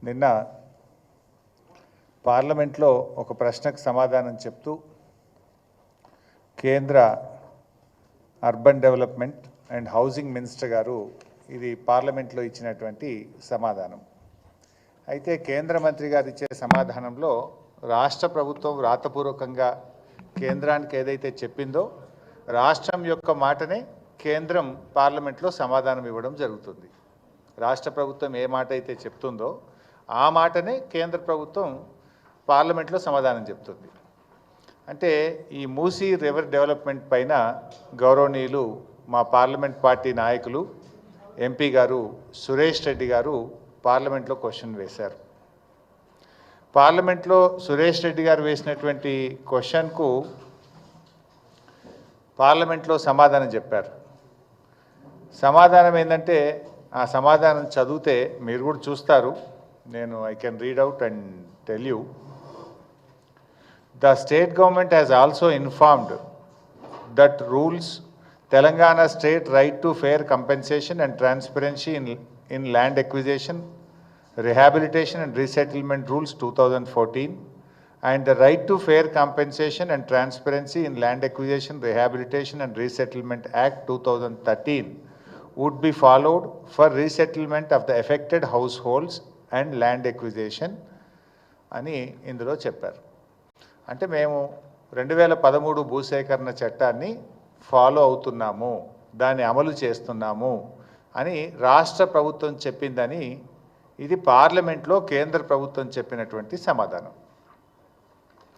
నిన్న పార్లమెంట్లో ఒక ప్రశ్నకు సమాధానం చెప్తూ కేంద్ర urban development and housing minister గారు ఇది పార్లమెంట్లో ఇచ్చినటువంటి సమాధానం. అయితే కేంద్ర మంత్రి గారు ఇచ్చే సమాధానంలో రాష్ట్ర ప్రభుత్వం రాతపూర్వకంగా కేంద్రానికి ఏదైతే చెప్పిందో రాష్ట్రం యొక్క మాటనే కేంద్రం పార్లమెంట్లో సమాధానం ఇవ్వడం జరుగుతుంది. రాష్ట్ర ప్రభుత్వం ఏ మాట అయితే చెప్తుందో ఆ మాటనే కేంద్ర ప్రభుత్వం పార్లమెంట్లో సమాధానం చెప్తుంది. అంటే ఈ మూసీ రివర్ డెవలప్మెంట్ పైన గౌరవనీయులు మా పార్లమెంట్ పార్టీ నాయకులు ఎంపీ గారు సురేష్ రెడ్డి గారు పార్లమెంట్లో క్వశ్చన్ వేశారు. పార్లమెంట్లో సురేష్ రెడ్డి గారు వేసినటువంటి క్వశ్చన్కు పార్లమెంట్లో సమాధానం చెప్పారు. సమాధానం ఏంటంటే ఆ సమాధానం చదివితే మీరు కూడా చూస్తారు. I can read out and tell you. The state government has also informed that rules Telangana state right to fair compensation and transparency in land acquisition, rehabilitation and resettlement rules 2014 and the right to fair compensation and transparency in land acquisition, rehabilitation and resettlement act 2013 would be followed for resettlement of the affected households and land acquisition అని ఇందులో చెప్పారు. అంటే మేము 2013 భూసేకరణ చట్టాన్ని follow అవుతున్నాము, దాన్ని అమలు చేస్తున్నాము అని రాష్ట్ర ప్రభుత్వం చెప్పిందని ఇది పార్లమెంట్లో కేంద్ర ప్రభుత్వం చెప్పినటువంటి సమాధానం.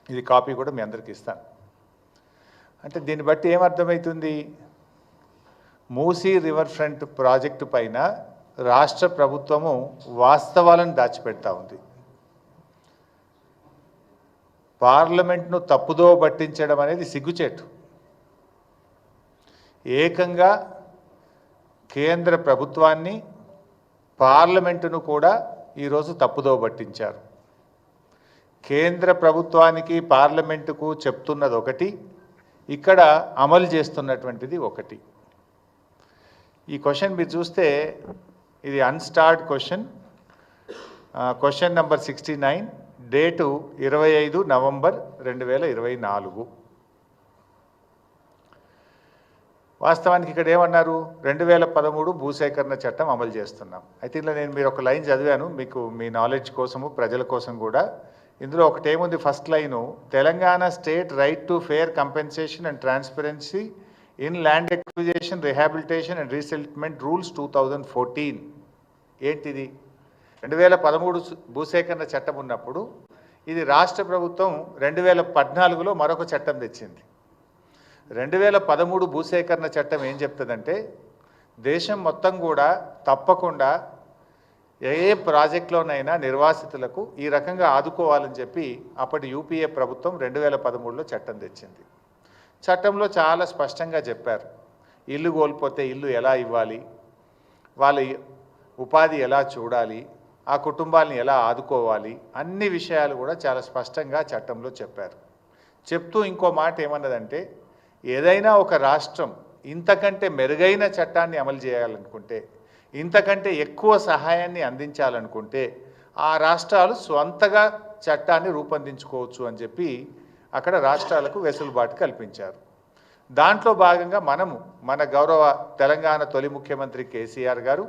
ఇది కాపీ కూడా మీ అందరికీ ఇస్తాను. అంటే దీన్ని బట్టి ఏమర్థమవుతుంది? మూసీ రివర్ ఫ్రంట్ ప్రాజెక్టు పైన రాష్ట్ర ప్రభుత్వము వాస్తవాలను దాచిపెడతా ఉంది. పార్లమెంట్ను తప్పుదో పట్టించడం అనేది సిగ్గుచేటు. ఏకంగా కేంద్ర ప్రభుత్వాన్ని పార్లమెంటును కూడా ఈరోజు తప్పుదో పట్టించారు. కేంద్ర ప్రభుత్వానికి పార్లమెంటుకు చెప్తున్నది ఒకటి, ఇక్కడ అమలు చేస్తున్నటువంటిది ఒకటి. ఈ క్వశ్చన్ మీరు చూస్తే ఇది unstarred question, question number 69, date 25 November 2024. వాస్తవానికి ఇక్కడ ఏమన్నారు? 2013 భూసేకరణ చట్టం అమలు చేస్తున్నాం. అయితే ఇలా నేను మీరు ఒక లైన్ చదివాను మీకు మీ నాలెడ్జ్ కోసము ప్రజల కోసం కూడా. ఇందులో ఒకటేముంది? First line, Telangana state right to fair compensation and transparency in land acquisition, rehabilitation and resettlement rules 2014. ఏంటిది? 2013 భూసేకరణ చట్టం ఉన్నప్పుడు ఇది రాష్ట్ర ప్రభుత్వం 2014లో మరొక చట్టం తెచ్చింది. 2013 భూసేకరణ చట్టం ఏం చెప్తుందంటే దేశం మొత్తం కూడా తప్పకుండా ఏ ప్రాజెక్టులోనైనా నిర్వాసితులకు ఈ రకంగా ఆదుకోవాలని చెప్పి అప్పటి యూపీఏ ప్రభుత్వం 2013లో చట్టం తెచ్చింది. చట్టంలో చాలా స్పష్టంగా చెప్పారు, ఇల్లు కోల్పోతే ఇల్లు ఎలా ఇవ్వాలి, వాళ్ళ ఉపాధి ఎలా చూడాలి, ఆ కుటుంబాలను ఎలా ఆదుకోవాలి, అన్ని విషయాలు కూడా చాలా స్పష్టంగా చట్టంలో చెప్పారు. చెప్తూ ఇంకో మాట ఏమన్నదంటే ఏదైనా ఒక రాష్ట్రం ఇంతకంటే మెరుగైన చట్టాన్ని అమలు చేయాలనుకుంటే, ఇంతకంటే ఎక్కువ సహాయాన్ని అందించాలనుకుంటే ఆ రాష్ట్రాలు స్వంతగా చట్టాన్ని రూపొందించుకోవచ్చు అని చెప్పి అక్కడ రాష్ట్రాలకు వెసులుబాటు కల్పించారు. దాంట్లో భాగంగా మన గౌరవ తెలంగాణ తొలి ముఖ్యమంత్రి కేసీఆర్ గారు,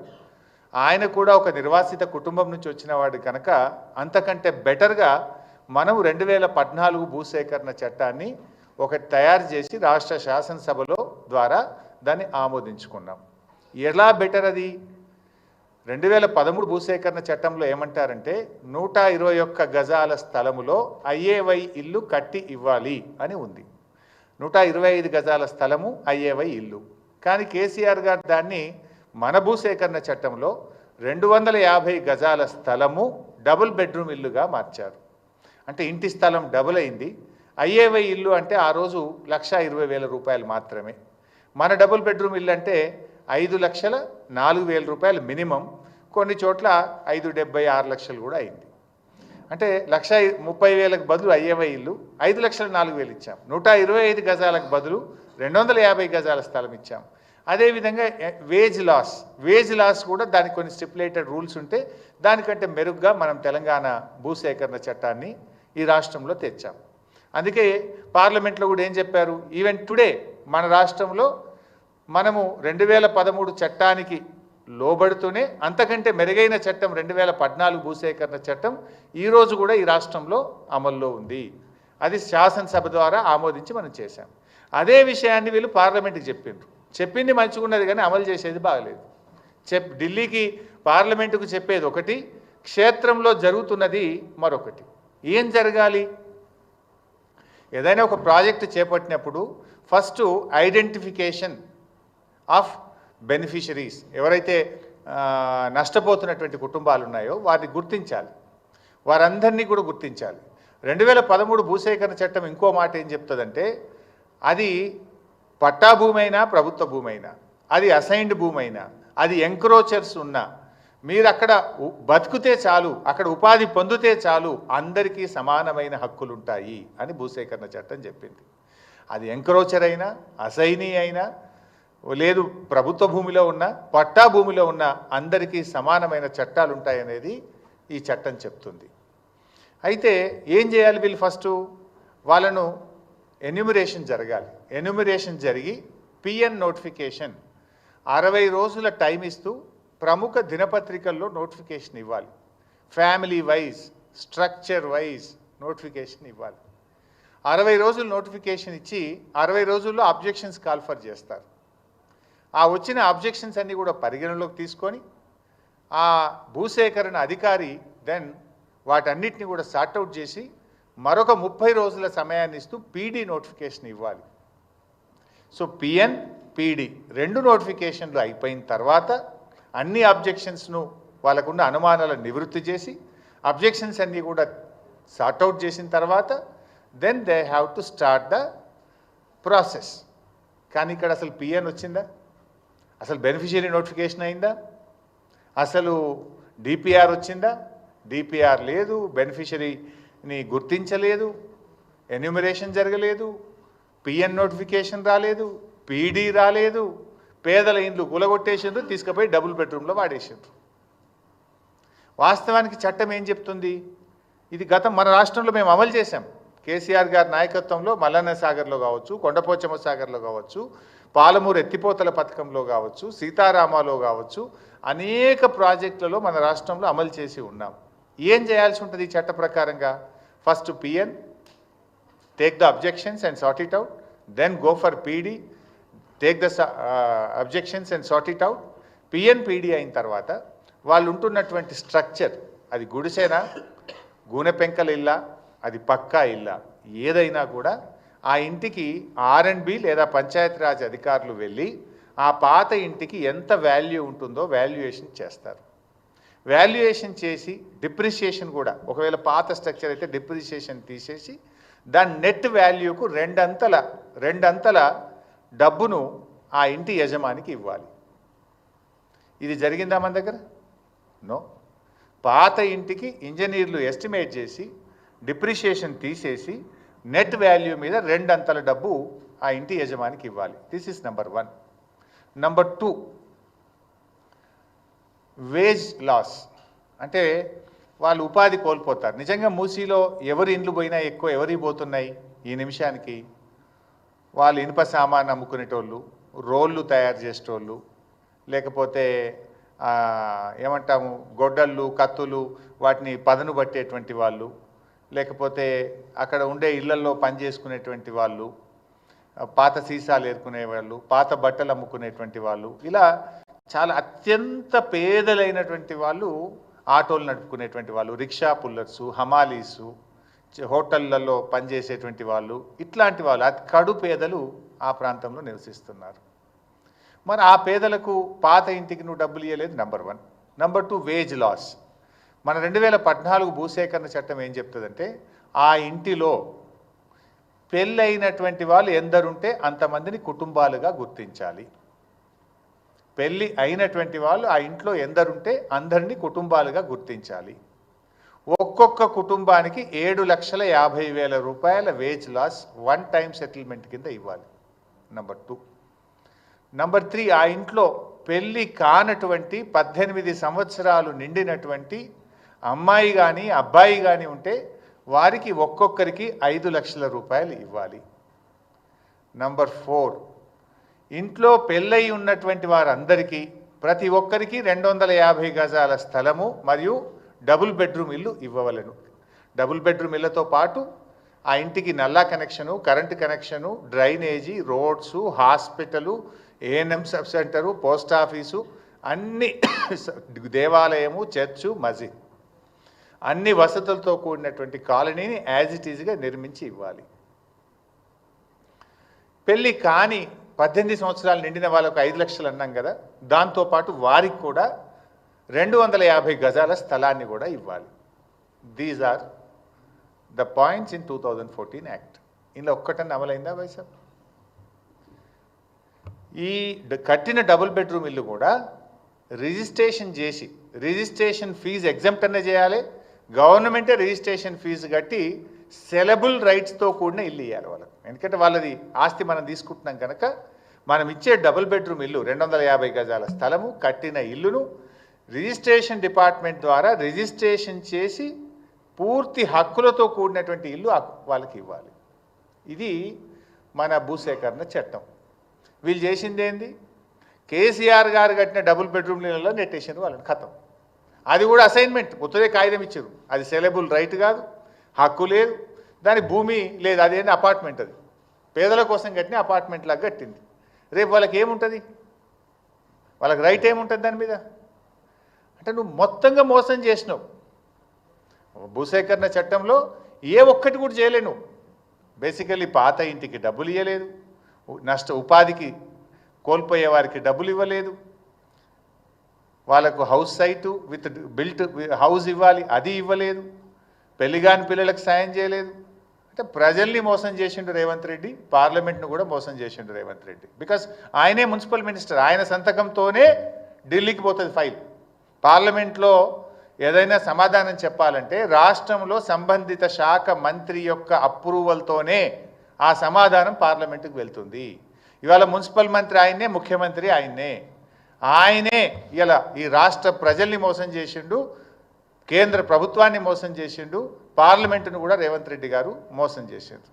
ఆయన కూడా ఒక నిర్వాసిత కుటుంబం నుంచి వచ్చిన వాడు కనుక అంతకంటే బెటర్గా మనము 2014 భూసేకరణ చట్టాన్ని ఒకటి తయారు చేసి రాష్ట్ర శాసనసభలో ద్వారా దాన్ని ఆమోదించుకున్నాం. ఎలా బెటర్ అది? 2013 భూసేకరణ చట్టంలో ఏమంటారంటే 121 గజాల స్థలములో ఐఏవై ఇల్లు కట్టి ఇవ్వాలి అని ఉంది. 125 గజాల స్థలము ఐఏవై ఇల్లు. కానీ కేసీఆర్ గారు దాన్ని మన భూసేకరణ చట్టంలో 250 గజాల స్థలము డబుల్ బెడ్రూమ్ ఇల్లుగా మార్చారు. అంటే ఇంటి స్థలం డబుల్ అయింది. ఐఏవై ఇల్లు అంటే ఆ రోజు 1,20,000 రూపాయలు మాత్రమే. మన డబుల్ బెడ్రూమ్ ఇల్లు అంటే 5,04,000 రూపాయలు మినిమం, కొన్ని చోట్ల 5,70,000 6 లక్షలు కూడా అయింది. అంటే 1,30,000కు బదులు ఐఏవై ఇల్లు 5,04,000 ఇచ్చాం. 125 గజాలకు బదులు 250 గజాల స్థలం ఇచ్చాం. అదేవిధంగా వేజ్ లాస్ కూడా దానికి కొన్ని స్టిపులేటెడ్ రూల్స్ ఉంటే దానికంటే మెరుగ్గా మనం తెలంగాణ భూసేకరణ చట్టాన్ని ఈ రాష్ట్రంలో తెచ్చాం. అందుకే పార్లమెంట్లో కూడా ఏం చెప్పారు, ఈవెన్ టుడే మన రాష్ట్రంలో మనము 2013 చట్టానికి లోబడుతూనే అంతకంటే మెరుగైన చట్టం 2014 భూసేకరణ చట్టం ఈరోజు కూడా ఈ రాష్ట్రంలో అమల్లో ఉంది. అది శాసనసభ ద్వారా ఆమోదించి మనం చేశాం. అదే విషయాన్ని వీళ్ళు పార్లమెంట్కి చెప్పింది మంచిగున్నది కానీ అమలు చేసేది బాగలేదు. ఢిల్లీకి పార్లమెంటుకు చెప్పేది ఒకటి, క్షేత్రంలో జరుగుతున్నది మరొకటి. ఏం జరగాలి? ఏదైనా ఒక ప్రాజెక్టు చేపట్టినప్పుడు ఫస్ట్ ఐడెంటిఫికేషన్ ఆఫ్ బెనిఫిషరీస్, ఎవరైతే నష్టపోతున్నటువంటి కుటుంబాలు ఉన్నాయో వారిని గుర్తించాలి, వారందరినీ కూడా గుర్తించాలి. 2013 భూసేకరణ చట్టం ఇంకో మాట ఏం చెప్తుందంటే, అది పట్టా భూమైనా ప్రభుత్వ భూమైనా, అది అసైన్డ్ భూమైనా, అది ఎంక్రోచర్స్ ఉన్నా, మీరు అక్కడ బతుకుతే చాలు, అక్కడ ఉపాధి పొందితే చాలు, అందరికీ సమానమైన హక్కులు ఉంటాయి అని భూసేకరణ చట్టం చెప్పింది. అది ఎంక్రోచర్ అయినా, అసైనీ అయినా, లేదు ప్రభుత్వ భూమిలో ఉన్న, పట్టా భూమిలో ఉన్న అందరికీ సమానమైన చట్టాలు ఉంటాయనేది ఈ చట్టం చెప్తుంది. అయితే ఏం చేయాలి వీళ్ళు? ఫస్ట్ వాళ్ళను ఎన్యూమరేషన్ జరగాలి. ఎన్యూమరేషన్ జరిగి పిఎన్ నోటిఫికేషన్ 60 రోజుల టైం ఇస్తూ ప్రముఖ దినపత్రికల్లో నోటిఫికేషన్ ఇవ్వాలి. Family wise, structure wise notification ఇవ్వాలి. 60 రోజులు నోటిఫికేషన్ ఇచ్చి 60 రోజుల్లో అబ్జెక్షన్స్ కాల్ఫర్ చేస్తారు. ఆ వచ్చిన అబ్జెక్షన్స్ అన్నీ కూడా పరిగణలోకి తీసుకొని ఆ భూసేకరణ అధికారి దెన్ వాటన్నిటిని కూడా సార్ట్అవుట్ చేసి మరొక 30 రోజుల సమయాన్ని ఇస్తూ పీడీ నోటిఫికేషన్ ఇవ్వాలి. సో పిఎన్, పీడీ 2 నోటిఫికేషన్లు అయిపోయిన తర్వాత అన్ని అబ్జెక్షన్స్ను, వాళ్ళకున్న అనుమానాలను నివృత్తి చేసి అబ్జెక్షన్స్ అన్నీ కూడా సార్ట్అవుట్ చేసిన తర్వాత then they have to start the process. కానీ ఇక్కడ అసలు పిఎన్ వచ్చిందా? అసలు బెనిఫిషియరీ నోటిఫికేషన్ అయిందా? అసలు డిపిఆర్ వచ్చిందా? డిపిఆర్ లేదు, బెనిఫిషరీని గుర్తించలేదు, ఎన్యూమరేషన్ జరగలేదు, పిఎన్ నోటిఫికేషన్ రాలేదు, పీడీ రాలేదు, పేదల ఇండ్లు గులగొట్టేసిండ్రు, తీసుకుపోయి డబుల్ బెడ్రూమ్లో వాడేసిండ్రు. వాస్తవానికి చట్టం ఏం చెప్తుంది? ఇది గతం మన రాష్ట్రంలో మేము అమలు చేశాం. కేసీఆర్ గారి నాయకత్వంలో మల్లన్న సాగర్లో కావచ్చు, కొండపోచమ్మ సాగర్లో కావచ్చు, పాలమూరు ఎత్తిపోతల పథకంలో కావచ్చు, సీతారామాలో కావచ్చు, అనేక ప్రాజెక్టులలో మన రాష్ట్రంలో అమలు చేసి ఉన్నాం. ఏం చేయాల్సి ఉంటుంది ఈ చట్ట ప్రకారంగా? First PN, take the objections and sort it out, then go for PD, take the objections and sort it out. PN, PD అయిన తర్వాత వాళ్ళు ఉంటున్నటువంటి స్ట్రక్చర్, అది గుడిసెనా, గూనె పెంకల ఇల్లా, అది పక్కా ఇల్లా, ఏదైనా కూడా ఆ ఇంటికి R&B లేదా పంచాయతీరాజ్ అధికారులు వెళ్ళి ఆ పాత ఇంటికి ఎంత వాల్యూ ఉంటుందో వాల్యుయేషన్ చేస్తారు. వాల్యుయేషన్ చేసి డిప్రిషియేషన్ కూడా, ఒకవేళ పాత స్ట్రక్చర్ అయితే డిప్రిషియేషన్ తీసేసి దాని నెట్ వాల్యూకు రెండంతల డబ్బును ఆ ఇంటి యజమానికి ఇవ్వాలి. ఇది జరిగిందా మన దగ్గర? నో. పాత ఇంటికి ఇంజనీర్లు ఎస్టిమేట్ చేసి డిప్రిషియేషన్ తీసేసి నెట్ వాల్యూ మీద రెండంతల డబ్బు ఆ ఇంటి యజమానికి ఇవ్వాలి. This is number 1. Number 2, wage loss. అంటే వాళ్ళు ఉపాధి కోల్పోతారు. నిజంగా మూసీలో ఎవరి ఇండ్లు పోయినా ఎక్కువ ఎవరి పోతున్నాయి ఈ నిమిషానికి? వాళ్ళు ఇనుప సామాన్ అమ్ముకునేటోళ్ళు, రోళ్ళు తయారు చేసేటోళ్ళు, లేకపోతే ఏమంటాము గొడ్డళ్ళు, కత్తులు, వాటిని పదను పట్టేటువంటి వాళ్ళు, లేకపోతే అక్కడ ఉండే ఇళ్లల్లో పనిచేసుకునేటువంటి వాళ్ళు, పాత సీసాలు ఏరుకునే వాళ్ళు, పాత బట్టలు అమ్ముకునేటువంటి వాళ్ళు, ఇలా చాలా అత్యంత పేదలైనటువంటి వాళ్ళు, ఆటోలు నడుపుకునేటువంటి వాళ్ళు, రిక్షా పుల్లర్సు, హమాలీసు, హోటళ్లలో పనిచేసేటువంటి వాళ్ళు, ఇట్లాంటి వాళ్ళు అతి కడు పేదలు ఆ ప్రాంతంలో నివసిస్తున్నారు. మరి ఆ పేదలకు పాత ఇంటికి నువ్వు డబ్బులు ఇవ్వలేదు, నెంబర్ 1. Number 2, wage loss. మన 2014 భూసేకరణ చట్టం ఏం చెప్తుందంటే, ఆ ఇంటిలో పెళ్ళైనటువంటి వాళ్ళు ఎందరుంటే అంతమందిని కుటుంబాలుగా గుర్తించాలి. పెళ్ళి అయినటువంటి వాళ్ళు ఆ ఇంట్లో ఎందరుంటే అందరినీ కుటుంబాలుగా గుర్తించాలి. ఒక్కొక్క కుటుంబానికి 7,50,000 రూపాయల వేజ్ లాస్ 1 టైం సెటిల్మెంట్ కింద ఇవ్వాలి. నెంబర్ 2. నంబర్ 3, ఆ ఇంట్లో పెళ్ళి కానటువంటి 18 సంవత్సరాలు నిండినటువంటి అమ్మాయి కానీ అబ్బాయి కానీ ఉంటే వారికి ఒక్కొక్కరికి 5 లక్షల రూపాయలు ఇవ్వాలి. నంబర్ 4, ఇంట్లో పెళ్ళై ఉన్నటువంటి వారందరికీ ప్రతి ఒక్కరికి 250 గజాల స్థలము మరియు డబుల్ బెడ్రూమ్ ఇల్లు ఇవ్వవలెను. డబుల్ బెడ్రూమ్ ఇళ్లతో పాటు ఆ ఇంటికి నల్లా connection, current connection, drainage, roads, hospital, ANM sub centre, post office, అన్ని దేవాలయము, చర్చు, మసీద్, అన్ని వసతులతో కూడినటువంటి కాలనీని యాజ్ ఇట్ ఈజ్గా నిర్మించి ఇవ్వాలి. పెళ్ళి కాని 18 సంవత్సరాలు నిండిన వాళ్ళకు 5 లక్షలు అన్నాం కదా, దాంతోపాటు వారికి కూడా 250 గజాల స్థలాన్ని కూడా ఇవ్వాలి. These are the points in 2014 act. ఇందులో ఒక్కటన్నా అమలైందా వైసాబ్? ఈ కట్టిన డబుల్ బెడ్రూమ్ ఇల్లు కూడా రిజిస్ట్రేషన్ చేసి రిజిస్ట్రేషన్ ఫీజు ఎగ్జామ్ట్ అన్న చేయాలి. గవర్నమెంటే రిజిస్ట్రేషన్ ఫీజు కట్టి సెలబుల్ రైట్స్తో కూడిన ఇల్లు ఇవ్వాలి వాళ్ళకి. ఎందుకంటే వాళ్ళది ఆస్తి మనం తీసుకుంటున్నాం కనుక మనం ఇచ్చే డబుల్ బెడ్రూమ్ ఇల్లు 250 గజాల స్థలము కట్టిన ఇల్లును రిజిస్ట్రేషన్ డిపార్ట్మెంట్ ద్వారా రిజిస్ట్రేషన్ చేసి పూర్తి హక్కులతో కూడినటువంటి ఇల్లు వాళ్ళకి ఇవ్వాలి. ఇది మన భూసేకరణ చట్టం. వీళ్ళు చేసింది ఏంది? కేసీఆర్ గారు కట్టిన డబుల్ బెడ్రూమ్ ఇళ్లలో నెట్టేసారు వాళ్ళని, ఖతం. అది కూడా అసైన్మెంట్, ఉత్తరే కాగితం ఇచ్చారు. అది సెలబుల్ రైట్ కాదు, హక్కు లేదు, దాని భూమి లేదు, అదేంటి అపార్ట్మెంట్. అది పేదల కోసం కట్టిన అపార్ట్మెంట్ లాగా కట్టింది. రేపు వాళ్ళకి ఏముంటుంది? వాళ్ళకి రైట్ ఏముంటుంది దాని మీద? అంటే నువ్వు మొత్తంగా మోసం చేసినావు. భూసేకరణ చట్టంలో ఏ ఒక్కటి కూడా చేయలేను. బేసికల్లీ పాత ఇంటికి డబ్బులు ఇవ్వలేదు, ఉపాధికి కోల్పోయే వారికి డబ్బులు ఇవ్వలేదు, వాళ్ళకు house site with built house ఇవ్వాలి, అది ఇవ్వలేదు, పెళ్లిగాని పిల్లలకు సాయం చేయలేదు. అంటే ప్రజల్ని మోసం చేసిండు రేవంత్ రెడ్డి, పార్లమెంట్ను కూడా మోసం చేసిండు రేవంత్ రెడ్డి. బికాస్ ఆయనే మున్సిపల్ మినిస్టర్, ఆయన సంతకంతోనే ఢిల్లీకి పోతుంది ఫైల్. పార్లమెంట్లో ఏదైనా సమాధానం చెప్పాలంటే రాష్ట్రంలో సంబంధిత శాఖ మంత్రి యొక్క అప్రూవల్తోనే ఆ సమాధానం పార్లమెంటుకు వెళ్తుంది. ఇవాళ మున్సిపల్ మంత్రి ఆయన్నే, ముఖ్యమంత్రి ఆయనే ఇలా ఈ రాష్ట్ర ప్రజల్ని మోసం చేసిండు, కేంద్ర ప్రభుత్వాన్ని మోసం చేసిండు, పార్లమెంటును కూడా రేవంత్ రెడ్డి గారు మోసం చేసిండు.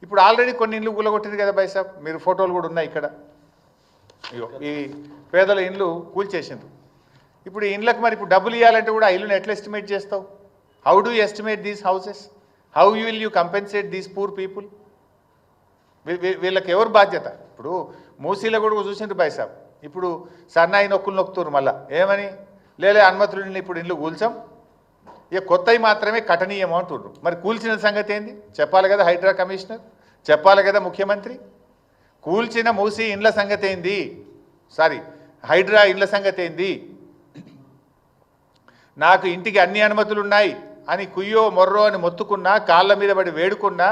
ఇప్పుడు ఆల్రెడీ కొన్ని ఇళ్ళు కూలగొట్టింది కదా బైసాబ్, మీరు ఫోటోలు కూడా ఉన్నాయి ఇక్కడ. ఈ పేదల ఇళ్ళు కూల్చేసిండ్రు. ఇప్పుడు ఈ ఇళ్ళకి మరి ఇప్పుడు డబ్బులు ఇవ్వాలంటే కూడా ఆ ఇల్లుని ఎట్లా ఎస్టిమేట్ చేస్తావు? How do estimate these houses? How will you compensate these poor people? వీళ్ళకి ఎవరు బాధ్యత? ఇప్పుడు మూసీలో కూడా చూసిండ్రు బైసాబ్. ఇప్పుడు సన్నాయి నొక్కులు నొక్కుతున్నారు మళ్ళా. ఏమని? లేలే అనుమతులు ఇప్పుడు ఇల్లు కూల్చాం, ఇక కొత్తవి మాత్రమే కఠనీయము అంటున్నారు. మరి కూల్చిన సంగతి ఏంది చెప్పాలి కదా హైడ్రా కమిషనర్, చెప్పాలి కదా ముఖ్యమంత్రి. కూల్చిన మూసి ఇండ్ల సంగతి ఏంది? హైడ్రా ఇండ్ల సంగతి ఏంది? నాకు ఇంటికి అన్ని అనుమతులు ఉన్నాయి అని కుయ్యో మొర్రో అని మొత్తుకున్నా, కాళ్ళ మీద పడి వేడుకున్నా,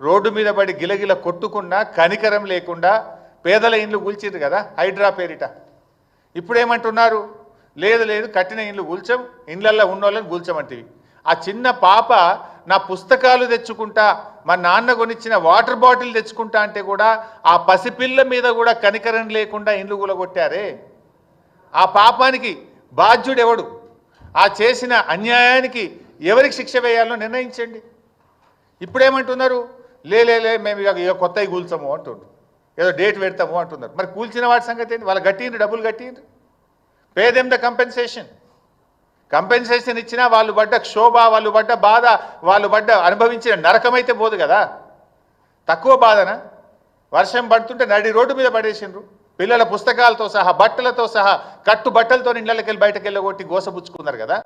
రోడ్డు మీద పడి గిలగిల కొట్టుకున్నా కనికరం లేకుండా పేదల ఇండ్లు కూల్చిండ్రు కదా హైడ్రా పేరిట. ఇప్పుడేమంటున్నారు? లేదు కట్టిన ఇండ్లు కూల్చాం, ఇండ్లల్లో ఉన్నోళ్ళని కూల్చమంటివి. ఆ చిన్న పాప నా పుస్తకాలు తెచ్చుకుంటా, మా నాన్న కొనిచ్చిన వాటర్ బాటిల్ తెచ్చుకుంటా అంటే కూడా ఆ పసిపిల్ల మీద కూడా కనికరం లేకుండా ఇండ్లు కూలగొట్టారే. ఆ పాపానికి బాధ్యుడు ఎవడు? ఆ చేసిన అన్యాయానికి ఎవరికి శిక్ష వేయాలో నిర్ణయించండి. ఇప్పుడేమంటున్నారు? లే మేము ఇక కొత్తవి కూల్చాము అంటున్నారు, ఏదో డేట్ పెడతాము అంటున్నారు. మరి కూల్చిన వాటి సంగతి ఏంటి? వాళ్ళు కట్టిండ్రు, డబ్బులు కట్టిండ్రు. పే దెమ్ ద కంపెన్సేషన్ ఇచ్చినా వాళ్ళు పడ్డ క్షోభ, వాళ్ళు పడ్డ బాధ, వాళ్ళు అనుభవించిన నరకమైతే పోదు కదా. తక్కువ బాధనా? వర్షం పడుతుంటే నడి రోడ్డు మీద పడేసిండ్రు, పిల్లల పుస్తకాలతో సహా బట్టలతో సహా కట్టు బట్టలతో ఇళ్ళకి వెళ్ళి బయటకు వెళ్ళగొట్టి గోసపుచ్చుకున్నారు కదా.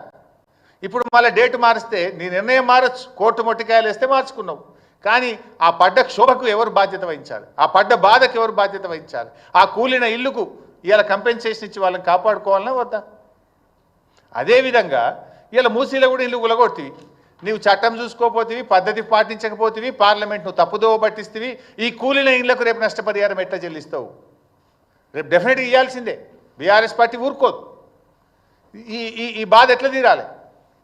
ఇప్పుడు మళ్ళీ డేటు మారిస్తే నీ నిర్ణయం మారచ్చు, కోర్టు మొట్టికాయలు వేస్తే మార్చుకున్నావు. కానీ ఆ పడ్డ క్షోభకు ఎవరు బాధ్యత వహించాలి? ఆ పడ్డ బాధకు ఎవరు బాధ్యత వహించాలి? ఆ కూలిన ఇల్లుకు ఇవాళ కంపెన్సేషన్ ఇచ్చి వాళ్ళని కాపాడుకోవాలన్నా వద్దా? అదేవిధంగా ఇలా మూసీలో కూడా ఇల్లు కూలగొట్టివి. నీవు చట్టం చూసుకోపోతివి, పద్ధతి పాటించకపోతివి, పార్లమెంట్ నువ్వు తప్పుదోవ పట్టిస్తేవి. ఈ కూలిన ఇళ్లకు రేపు నష్టపరిహారం ఎట్లా చెల్లిస్తావు? రేపు డెఫినెట్గా ఇవ్వాల్సిందే. బీఆర్ఎస్ పార్టీ ఊరుకోదు. ఈ బాధ ఎట్లా తీరాలి?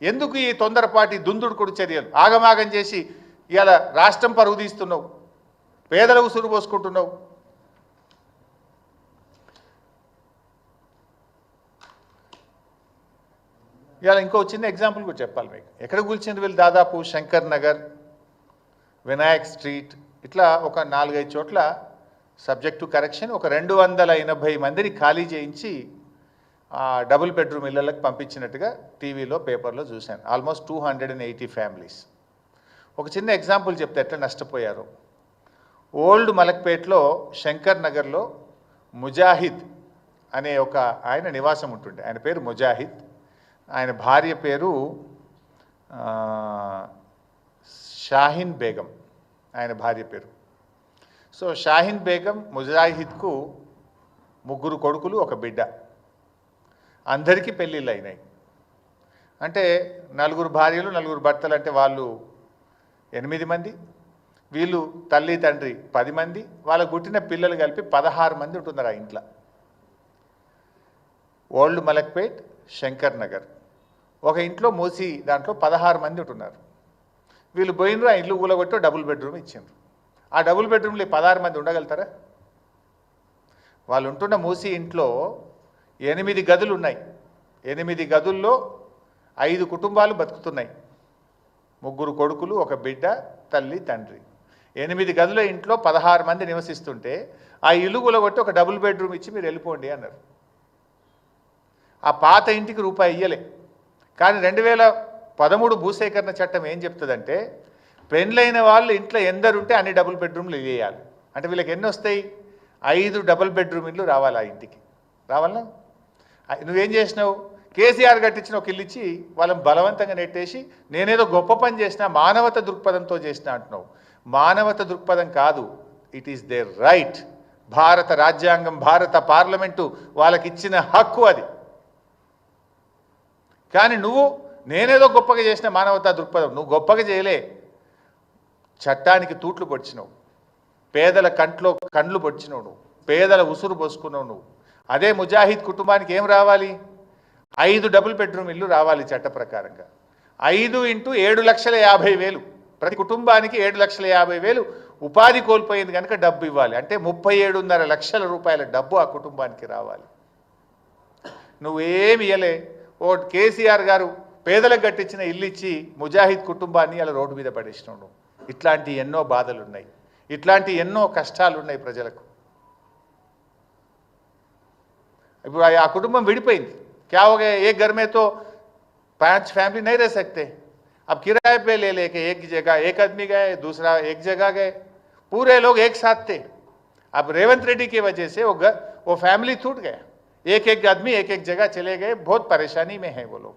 ఎందుకు ఈ తొందరపాటి దుందుడుకుడు చర్యలు? ఆగమాగం చేసి ఇవాళ రాష్ట్రం పరుగు తీస్తున్నావు, పేదల ఉసురు పోసుకుంటున్నావు. ఇవాళ ఇంకో చిన్న ఎగ్జాంపుల్ కూడా చెప్పాలి మీకు. ఎక్కడ కూల్చింది వీళ్ళు? దాదాపు శంకర్ నగర్, వినాయక్ స్ట్రీట్, ఇట్లా ఒక 4-5 చోట్ల సబ్జెక్ట్ టు కరెక్షన్ ఒక 280 మందిని ఖాళీ చేయించి డబుల్ బెడ్రూమ్ ఇళ్లకు పంపించినట్టుగా టీవీలో పేపర్లో చూశాను. Almost 280 families. ఒక చిన్న ఎగ్జాంపుల్ చెప్తే ఎట్లా నష్టపోయారు. ఓల్డ్ మలక్పేట్లో శంకర్ నగర్లో ముజాహిద్ అనే ఒక ఆయన నివాసం ఉంటుండే. ఆయన పేరు ముజాహిద్, ఆయన భార్య పేరు షాహీన్ బేగం, ఆయన భార్య పేరు. సో షాహీన్ బేగం ముజాహిద్కు 3 కొడుకులు, 1 బిడ్డ. అందరికీ పెళ్ళిళ్ళు అయినాయి. అంటే 4 భార్యలు, 4 భర్తలు, అంటే వాళ్ళు 8 మంది, వీళ్ళు తల్లి తండ్రి 10 మంది, వాళ్ళకు పుట్టిన పిల్లలు కలిపి 16 మంది ఉంటున్నారు ఆ ఇంట్లో. ఓల్డ్ మలక్పేట్, శంకర్ నగర్, ఒక ఇంట్లో మూసి దాంట్లో 16 మంది ఉంటున్నారు. వీళ్ళు పోయినరు, ఆ ఇల్లు ఊలగొట్టి డబుల్ బెడ్రూమ్ ఇచ్చిండ్రు. ఆ డబుల్ బెడ్రూమ్లో 16 మంది ఉండగలుగుతారా? వాళ్ళు ఉంటున్న మూసి ఇంట్లో 8 గదులు ఉన్నాయి. 8 గదుల్లో 5 కుటుంబాలు బతుకుతున్నాయి. 3 కొడుకులు, 1 బిడ్డ, తల్లి తండ్రి. 8 గదుల ఇంట్లో 16 మంది నివసిస్తుంటే ఆ ఇల్లు కూలగొట్టి ఒక డబుల్ బెడ్రూమ్ ఇచ్చి మీరు వెళ్ళిపోండి అన్నారు. ఆ పాత ఇంటికి రూపాయి ఇయ్యలే. కానీ 2013 భూసేకరణ చట్టం ఏం చెప్తుందంటే, పెళ్ళైన వాళ్ళు ఇంట్లో ఎందరుంటే అన్ని డబుల్ బెడ్రూమ్లు వేయాలి. అంటే వీళ్ళకి ఎన్ని వస్తాయి? 5 డబుల్ బెడ్రూమ్ ఇల్లు రావాలి ఆ ఇంటికి. రావాలా? నువ్వేం చేసినావు? కేసీఆర్ కట్టించిన ఒక ఇల్లు ఇచ్చి వాళ్ళని బలవంతంగా నెట్టేసి నేనేదో గొప్ప పని చేసినా, మానవత దృక్పథంతో చేసినా అంటున్నావు. మానవత దృక్పథం కాదు, ఇట్ ఈస్ దేర్ రైట్. భారత రాజ్యాంగం, భారత పార్లమెంటు వాళ్ళకి ఇచ్చిన హక్కు అది. కానీ నువ్వు నేనేదో గొప్పగా చేసిన మానవతా దృక్పథం, నువ్వు గొప్పగా చేయలే. చట్టానికి తూట్లు పొడిచినావు, పేదల కండ్లు పొడిచినావు నువ్వు, పేదల ఉసురు పోసుకున్నావు నువ్వు. అదే ముజాహిద్ కుటుంబానికి ఏం రావాలి? 5 డబుల్ బెడ్రూమ్ ఇల్లు రావాలి చట్ట ప్రకారంగా. 5 × 7,50,000, ప్రతి కుటుంబానికి 7,50,000 ఉపాధి కోల్పోయింది కనుక డబ్బు ఇవ్వాలి. అంటే 37.5 లక్షల రూపాయల డబ్బు ఆ కుటుంబానికి రావాలి. నువ్వేమి ఇయ్యలే. ఓ కేసీఆర్ గారు పేదలకు కట్టించిన ఇల్లు ఇచ్చి ముజాహిద్ కుటుంబాన్ని అలా రోడ్డు మీద పడేసినావు నువ్వు. ఇట్లాంటి ఎన్నో బాధలు ఉన్నాయి, ఇట్లాంటి ఎన్నో కష్టాలు ఉన్నాయి ప్రజలకు. ఇప్పుడు ఆ కుటుంబం విడిపోయింది. क्या हो गया? एक घर में तो 5 फैमिली नहीं रह सकते. अब किराए पे ले लेके एक जगह एक आदमी गए, दूसरा एक जगह गए, पूरे लोग एक साथ थे. अब रेवंत रेड्डी की वजह से वो फैमिली टूट गया. एक आदमी एक जगह चले गए. बहुत परेशानी में है वो लोग.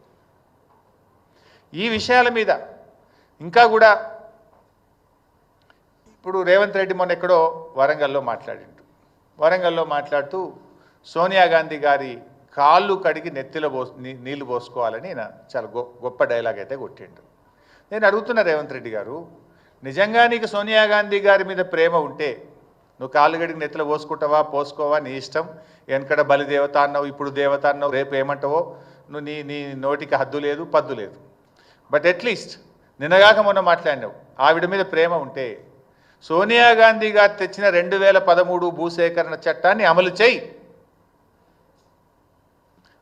ఈ విషయాల మీద ఇంకా కూడా ఇప్పుడు రేవంత్ రెడ్డి మొన్న ఎక్కడో వరంగల్లో మాట్లాడుతూ సోనియా గాంధీ గారి కాళ్ళు కడిగి నెత్తిలో నీళ్లు పోసుకోవాలని చాలా గొప్ప డైలాగ్ అయితే కొట్టిండు. నేను అడుగుతున్నా రేవంత్ రెడ్డి గారు, నిజంగా నీకు సోనియా గాంధీ గారి మీద ప్రేమ ఉంటే నువ్వు కాళ్ళు కడిగి నెత్తిలో పోసుకుంటావా, పోసుకోవా, నీ ఇష్టం. వెనకడ బలి దేవత అన్నావు, ఇప్పుడు దేవత అన్నావు, రేపు ఏమంటావో నువ్వు, నీ నోటికి హద్దు లేదు, పద్దు లేదు. బట్ అట్లీస్ట్ నిన్నగాక మొన్న మాట్లాడినావు. ఆవిడ మీద ప్రేమ ఉంటే సోనియా గాంధీ గారు తెచ్చిన 2013 భూసేకరణ చట్టాన్ని అమలు చేయి.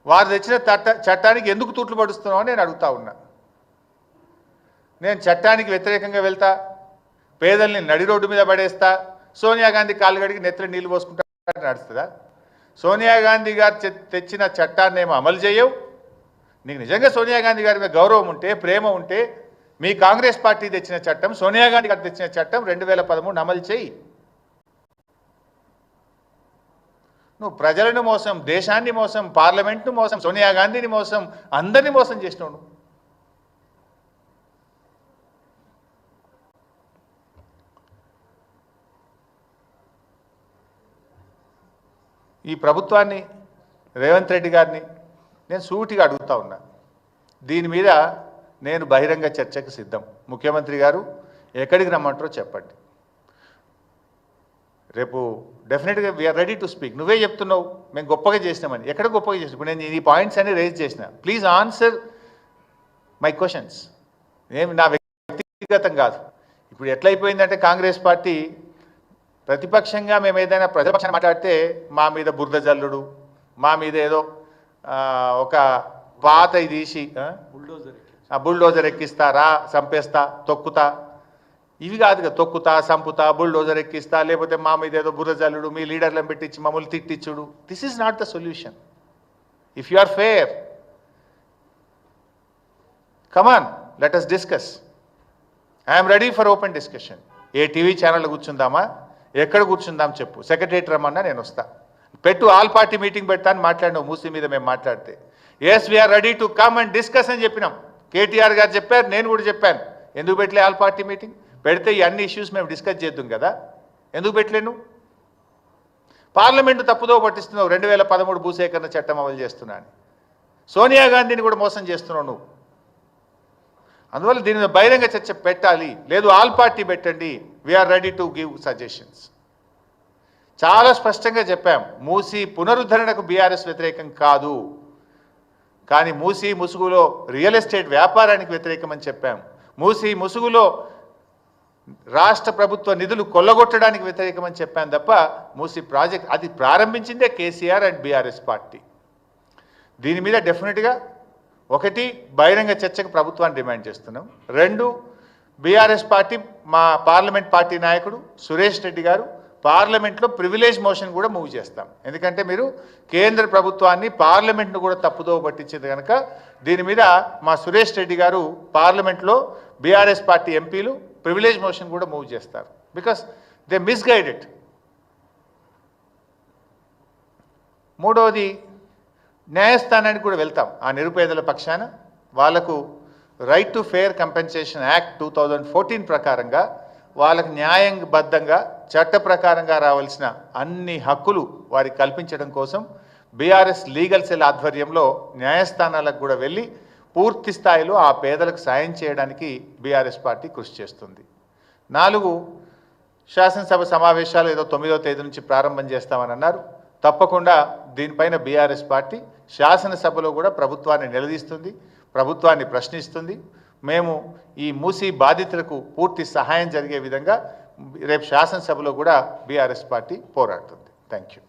వారు తెచ్చిన చట్టానికి ఎందుకు తూట్లు పడుస్తున్నావు అని నేను అడుగుతా ఉన్నా. నేను చట్టానికి వ్యతిరేకంగా వెళ్తా, పేదల్ని నడి రోడ్డు మీద పడేస్తా, సోనియా గాంధీ కాళ్ళు కడిగి నెత్తిలో నీళ్ళు పోసుకుంటా నడుస్తుందా? సోనియా గాంధీ గారు తెచ్చిన చట్టాన్ని ఏమో అమలు చేయవు. నీకు నిజంగా సోనియా గాంధీ గారి మీద గౌరవం ఉంటే, ప్రేమ ఉంటే, మీ కాంగ్రెస్ పార్టీ తెచ్చిన చట్టం, సోనియా గాంధీ గారు తెచ్చిన చట్టం 2013 అమలు చేయి. నువ్వు ప్రజలను మోసం, దేశాన్ని మోసం, పార్లమెంట్ను మోసం, సోనియా గాంధీని మోసం, అందరినీ మోసం చేసినావు నువ్వు. ఈ ప్రభుత్వాన్ని, రేవంత్ రెడ్డి గారిని నేను సూటిగా అడుగుతా ఉన్నా. దీని మీద నేను బహిరంగ చర్చకు సిద్ధం. ముఖ్యమంత్రి గారు ఎక్కడికి రమ్మంటారో చెప్పండి. రేపు డెఫినెట్గా వీఆర్ రెడీ టు స్పీక్. నువ్వే చెప్తున్నావు మేము గొప్పగా చేసినామని. ఎక్కడ గొప్పగా చేసినా? ఇప్పుడు నేను ఈ పాయింట్స్ అన్ని రేజ్ చేసిన. Please answer my questions. ఏమి నా వ్యక్తిగతం కాదు. ఇప్పుడు ఎట్లయిపోయిందంటే కాంగ్రెస్ పార్టీ ప్రతిపక్షంగా మేము ఏదైనా ప్రజాపక్షాన్ని మాట్లాడితే మా మీద బురద జల్లుడు, మా మీద ఏదో ఒక పాత తీసి బుల్డోజర్ ఎక్కిస్తారా, చంపేస్తా, తొక్కుతా, ఇవి కాదు కదా, తొక్కుతా, సంపుతా, బుల్డోజర్ ఎక్కిస్తా, లేకపోతే మా మీద ఏదో బుర్రజల్లుడు, మీ లీడర్లను పెట్టించి మమ్మల్ని తిట్టించుడు. This is not the solution. If you are fair, come on, let us discuss. I'm ready for open discussion. ఏ టీవీ ఛానల్ కూర్చుందామా, ఎక్కడ కూర్చుందాం చెప్పు, సెక్రటరేట్ రమ్మన్నా నేను వస్తా. పెట్టు, ఆల్ పార్టీ మీటింగ్ పెడతా అని మాట్లాడినావు మూసీ మీద. మేము మాట్లాడితే yes we are ready to come and discuss అని చెప్పినాం. కేటీఆర్ గారు చెప్పారు, నేను కూడా చెప్పాను. ఎందుకు పెట్టలే ఆల్ పార్టీ మీటింగ్? పెడితే ఈ అన్ని ఇష్యూస్ మేము డిస్కస్ చేద్దాం కదా. ఎందుకు పెట్టలేను? పార్లమెంటు తప్పుదో పట్టిస్తున్నావు. 2013 భూసేకరణ చట్టం అమలు చేస్తున్నాను. సోనియా గాంధీని కూడా మోసం చేస్తున్నావు నువ్వు. అందువల్ల దీని మీద బహిరంగ చర్చ పెట్టాలి. లేదు, ఆల్ పార్టీ పెట్టండి. We are ready to give suggestions. చాలా స్పష్టంగా చెప్పాం, మూసీ పునరుద్ధరణకు బీఆర్ఎస్ వ్యతిరేకం కాదు, కానీ మూసీ ముసుగులో రియల్ ఎస్టేట్ వ్యాపారానికి వ్యతిరేకమని చెప్పాం. మూసీ ముసుగులో రాష్ట్ర ప్రభుత్వ నిధులు కొల్లగొట్టడానికి వ్యతిరేకమని చెప్పాను తప్ప మూసీ ప్రాజెక్ట్ అది ప్రారంభించిందే కేసీఆర్ అండ్ బీఆర్ఎస్ పార్టీ. దీని మీద డెఫినెట్గా ఒకటి, బహిరంగ చర్చకు ప్రభుత్వాన్ని డిమాండ్ చేస్తున్నాం. రెండు, బీఆర్ఎస్ పార్టీ మా పార్లమెంట్ పార్టీ నాయకుడు సురేష్ రెడ్డి గారు పార్లమెంట్లో ప్రివిలేజ్ మోషన్ కూడా మూవ్ చేస్తాం. ఎందుకంటే మీరు కేంద్ర ప్రభుత్వాన్ని, పార్లమెంట్ను కూడా తప్పుదో పట్టించింది కనుక దీని మీద మా సురేష్ రెడ్డి గారు పార్లమెంట్లో బీఆర్ఎస్ పార్టీ ఎంపీలు ప్రివిలేజ్ మోషన్ కూడా మూవ్ చేస్తారు. Because they misguided. మూడవది, న్యాయస్థానానికి కూడా వెళ్తాం. ఆ నిరుపేదల పక్షాన వాళ్లకు right to fair compensation act 2014 ప్రకారంగా వాళ్ళకు న్యాయబద్ధంగా చట్ట ప్రకారంగా రావాల్సిన అన్ని హక్కులు వారికి కల్పించడం కోసం బీఆర్ఎస్ లీగల్ సెల్ ఆధ్వర్యంలో న్యాయస్థానాలకు కూడా వెళ్ళి పూర్తి స్థాయిలో ఆ పేదలకు సాయం చేయడానికి బీఆర్ఎస్ పార్టీ కృషి చేస్తుంది. 4, శాసనసభ సమావేశాలు ఏదో 9వ తేదీ నుంచి ప్రారంభం చేస్తామని అన్నారు. తప్పకుండా దీనిపైన బీఆర్ఎస్ పార్టీ శాసనసభలో కూడా ప్రభుత్వాన్ని నిలదీస్తుంది, ప్రభుత్వాన్ని ప్రశ్నిస్తుంది. మేము ఈ మూసీ బాధితులకు పూర్తి సహాయం జరిగే విధంగా రేపు శాసనసభలో కూడా బీఆర్ఎస్ పార్టీ పోరాడుతుంది. Thank you.